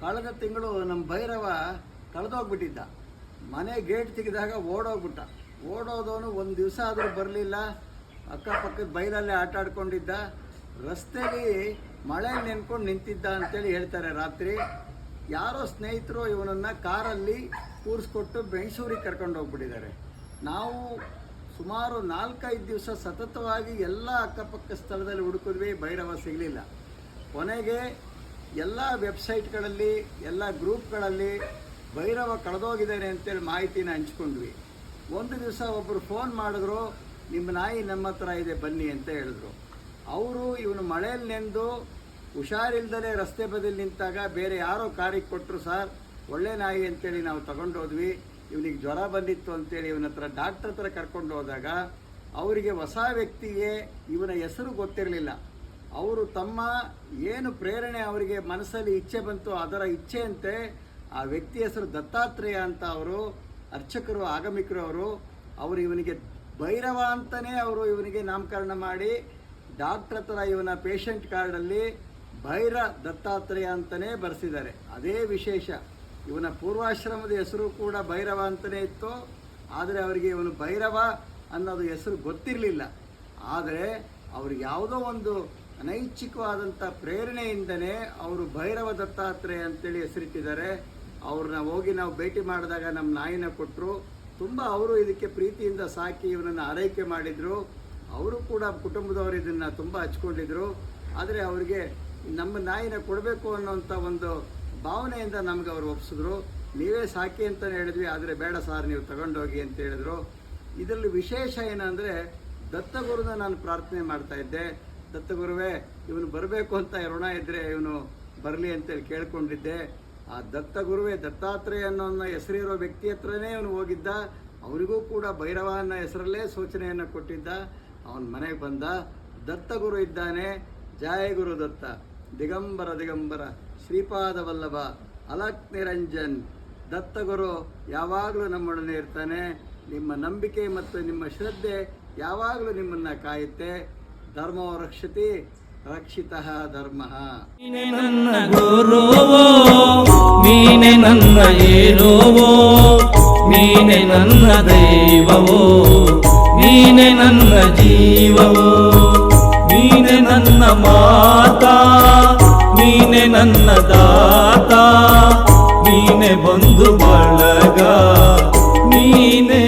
ಕಳೆದ ತಿಂಗಳು ನಮ್ಮ ಭೈರವ ಕಳೆದೋಗ್ಬಿಟ್ಟಿದ್ದ. ಮನೆ ಗೇಟ್ ತೆಗೆದಾಗ ಓಡೋಗ್ಬಿಟ್ಟ. ಓಡೋದವನು ಒಂದು ದಿವಸ ಆದರೂ ಬರಲಿಲ್ಲ. ಅಕ್ಕಪಕ್ಕದ ಬೈಲಲ್ಲೇ ಆಟ ಆಡ್ಕೊಂಡಿದ್ದ. ರಸ್ತೆಯಲ್ಲಿ ಮಳೆಯಲ್ಲಿ ನೆನ್ಕೊಂಡು ನಿಂತಿದ್ದ ಅಂತೇಳಿ ಹೇಳ್ತಾರೆ. ರಾತ್ರಿ ಯಾರೋ ಸ್ನೇಹಿತರು ಇವನನ್ನು ಕಾರಲ್ಲಿ ಕೂರಿಸ್ಕೊಟ್ಟು ಬೆಂಗಳೂರಿಗೆ ಕರ್ಕೊಂಡು ಹೋಗ್ಬಿಟ್ಟಿದ್ದಾರೆ. ನಾವು ಸುಮಾರು 4-5 ದಿವಸ ಸತತವಾಗಿ ಎಲ್ಲ ಅಕ್ಕಪಕ್ಕ ಸ್ಥಳದಲ್ಲಿ ಹುಡುಕಿದ್ವಿ, ಭೈರವ ಸಿಗಲಿಲ್ಲ. ಕೊನೆಗೆ ಎಲ್ಲ ವೆಬ್ಸೈಟ್ಗಳಲ್ಲಿ, ಎಲ್ಲ ಗ್ರೂಪ್ಗಳಲ್ಲಿ ಭೈರವ ಕಳೆದೋಗಿದ್ದಾನೆ ಅಂತೇಳಿ ಮಾಹಿತಿನ ಹಂಚ್ಕೊಂಡ್ವಿ. ಒಂದು ದಿವಸ ಒಬ್ಬರು ಫೋನ್ ಮಾಡಿದ್ರು, ನಿಮ್ಮ ನಾಯಿ ನಮ್ಮ ಹತ್ರ ಇದೆ ಬನ್ನಿ ಅಂತ ಹೇಳಿದ್ರು. ಅವರು ಇವನು ಮಳೆಯಲ್ಲಿ ನೆಂದು ಹುಷಾರಿಲ್ದಲೇ ರಸ್ತೆ ಬದಿಯಲ್ಲಿ ನಿಂತಾಗ ಬೇರೆ ಯಾರೋ ಕಾರಿಗೆ ಕೊಟ್ಟರು. ಸರ್, ಒಳ್ಳೆ ನಾಯಿ ಅಂತೇಳಿ ನಾವು ತಗೊಂಡೋದ್ವಿ. ಇವನಿಗೆ ಜ್ವರ ಬಂದಿತ್ತು ಅಂತೇಳಿ ಇವನ ಹತ್ರ ಡಾಕ್ಟ್ರ್ ಹತ್ರ ಕರ್ಕೊಂಡು ಹೋದಾಗ ಅವರಿಗೆ ಹೊಸ ವ್ಯಕ್ತಿಗೆ ಇವನ ಹೆಸರು ಗೊತ್ತಿರಲಿಲ್ಲ. ಅವರು ತಮ್ಮ ಏನು ಪ್ರೇರಣೆ ಅವರಿಗೆ ಮನಸ್ಸಲ್ಲಿ ಇಚ್ಛೆ ಬಂತು ಅದರ ಇಚ್ಛೆಯಂತೆ ಆ ವ್ಯಕ್ತಿ ಹೆಸರು ದತ್ತಾತ್ರೇಯ ಅಂತ ಅವರು ಅರ್ಚಕರು ಆಗಮಿಕರು ಅವರು ಇವನಿಗೆ ಭೈರವ ಅಂತಲೇ ಅವರು ಇವನಿಗೆ ನಾಮಕರಣ ಮಾಡಿ ಡಾಕ್ಟ್ರ್ ಹತ್ರ ಇವನ ಪೇಷಂಟ್ ಕಾರ್ಡಲ್ಲಿ ಭೈರ ದತ್ತಾತ್ರೇಯ ಅಂತಲೇ ಬರೆಸಿದ್ದಾರೆ. ಅದೇ ವಿಶೇಷ. ಇವನ ಪೂರ್ವಾಶ್ರಮದ ಹೆಸರು ಕೂಡ ಭೈರವ ಅಂತಲೇ ಇತ್ತು. ಆದರೆ ಅವರಿಗೆ ಇವನು ಭೈರವ ಅನ್ನೋದು ಹೆಸರು ಗೊತ್ತಿರಲಿಲ್ಲ. ಆದರೆ ಅವ್ರಿಗೆ ಯಾವುದೋ ಒಂದು ಅನೈಚ್ಛಿಕವಾದಂಥ ಪ್ರೇರಣೆಯಿಂದನೇ ಅವರು ಭೈರವ ದತ್ತಾತ್ರೇಯ ಅಂತೇಳಿ ಹೆಸರಿಟ್ಟಿದ್ದಾರೆ. ಅವ್ರನ್ನ ಹೋಗಿ ನಾವು ಭೇಟಿ ಮಾಡಿದಾಗ ನಮ್ಮ ನಾಯಿನ ಕೊಟ್ಟರು. ತುಂಬ ಅವರು ಇದಕ್ಕೆ ಪ್ರೀತಿಯಿಂದ ಸಾಕಿ ಇವನನ್ನು ಆರೈಕೆ ಮಾಡಿದರು. ಅವರು ಕೂಡ ಕುಟುಂಬದವರು ಇದನ್ನು ತುಂಬ ಹಚ್ಕೊಂಡಿದ್ರು. ಆದರೆ ಅವರಿಗೆ ನಮ್ಮ ನಾಯಿನ ಕೊಡಬೇಕು ಅನ್ನೋಂಥ ಒಂದು ಭಾವನೆಯಿಂದ ನಮ್ಗೆ ಅವರು ಒಪ್ಪಿಸಿದ್ರು. ನೀವೇ ಸಾಕಿ ಅಂತಲೇ ಹೇಳಿದ್ವಿ, ಆದರೆ ಬೇಡ ಸಾರ್ ನೀವು ತಗೊಂಡೋಗಿ ಅಂತ ಹೇಳಿದ್ರು. ಇದರಲ್ಲಿ ವಿಶೇಷ ಏನಂದರೆ ದತ್ತಗುರುನ ನಾನು ಪ್ರಾರ್ಥನೆ ಮಾಡ್ತಾಯಿದ್ದೆ. ದತ್ತಗುರುವೇ, ಇವನು ಬರಬೇಕು ಅಂತ ಋಣ ಇದ್ದರೆ ಇವನು ಬರಲಿ ಅಂತೇಳಿ ಕೇಳ್ಕೊಂಡಿದ್ದೆ. ಆ ದತ್ತಗುರುವೇ ದತ್ತಾತ್ರೇಯ ಅನ್ನೋ ಹೆಸರಿರೋ ವ್ಯಕ್ತಿ ಹತ್ರನೇ ಅವನು ಹೋಗಿದ್ದ. ಅವರಿಗೂ ಕೂಡ ಭೈರವ ಅನ್ನೋ ಹೆಸರಲ್ಲೇ ಸೂಚನೆಯನ್ನು ಕೊಟ್ಟಿದ್ದ. ಅವನ ಮನೆಗೆ ಬಂದ. ದತ್ತಗುರು ಇದ್ದಾನೆ. ಜಯ ಗುರು ದತ್ತ. ದಿಗಂಬರ ದಿಗಂಬರ ಶ್ರೀಪಾದ ವಲ್ಲಭ ಅಲಕ್ ನಿರಂಜನ್. ದತ್ತಗುರು ಯಾವಾಗಲೂ ನಮ್ಮೊಡನೆ ಇರ್ತಾನೆ. ನಿಮ್ಮ ನಂಬಿಕೆ ಮತ್ತು ನಿಮ್ಮ ಶ್ರದ್ಧೆ ಯಾವಾಗಲೂ ನಿಮ್ಮನ್ನು ಕಾಯುತ್ತೆ. ಧರ್ಮೋ ರಕ್ಷತಿ ರಕ್ಷಿತಃ ಧರ್ಮಃ. ನೀನೆ ನನ್ನ ಗುರುವೋ, ನೀನೆ ನನ್ನ ಏರೋವೋ, ನೀನೆ ನನ್ನ ದೈವವೋ, ನೀನೆ ನನ್ನ ಜೀವವೋ, ನೀನೆ ನನ್ನ ಮಾತಾ, ನೀನೆ ನನ್ನ ದಾತ, ನೀನೆ ಬಂಧು ಬಳಗ, ನೀನೆ